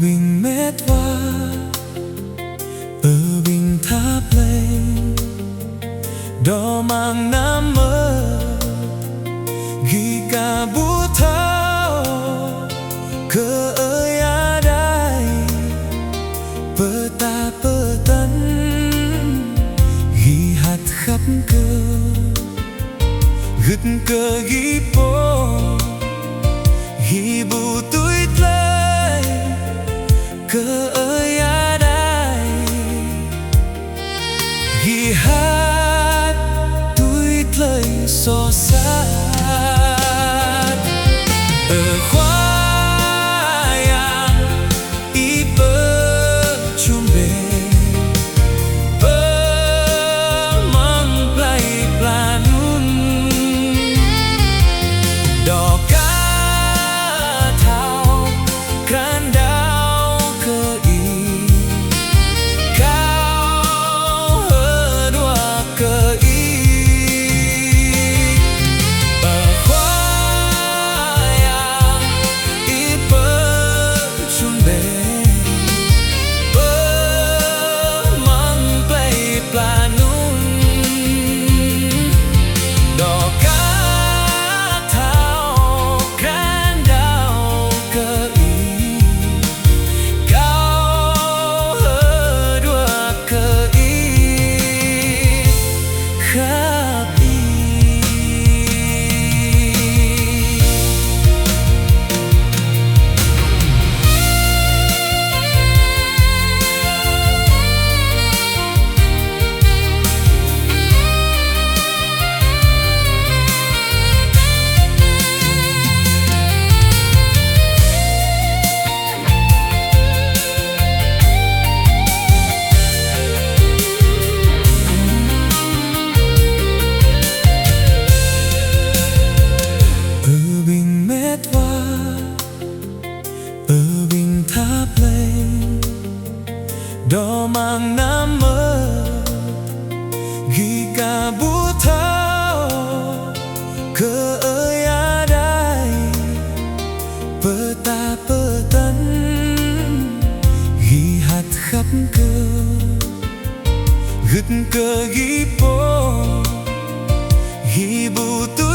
bình mét hoa bình tháp lên đó mang năm mơ ghi cả bút thao cơ ơi à đây bơ ta bơ tấn ghi hạt khắp cơ gứt cơ ghi bố ghi bù túi lấy cơ ơi à đây ghi hát túi lấy so sát ở khoai ang y bơ chum bê bơ mang play planun đò cá thao kran đao cơ y cao hơ đua cơ y bình tháp lên đó mang năm mơ ghi cả bút thao cơ ơi à đây bơ ta bơ tấn ghi hạt khắp cơ gứt cơ ghi bố ghi bù túi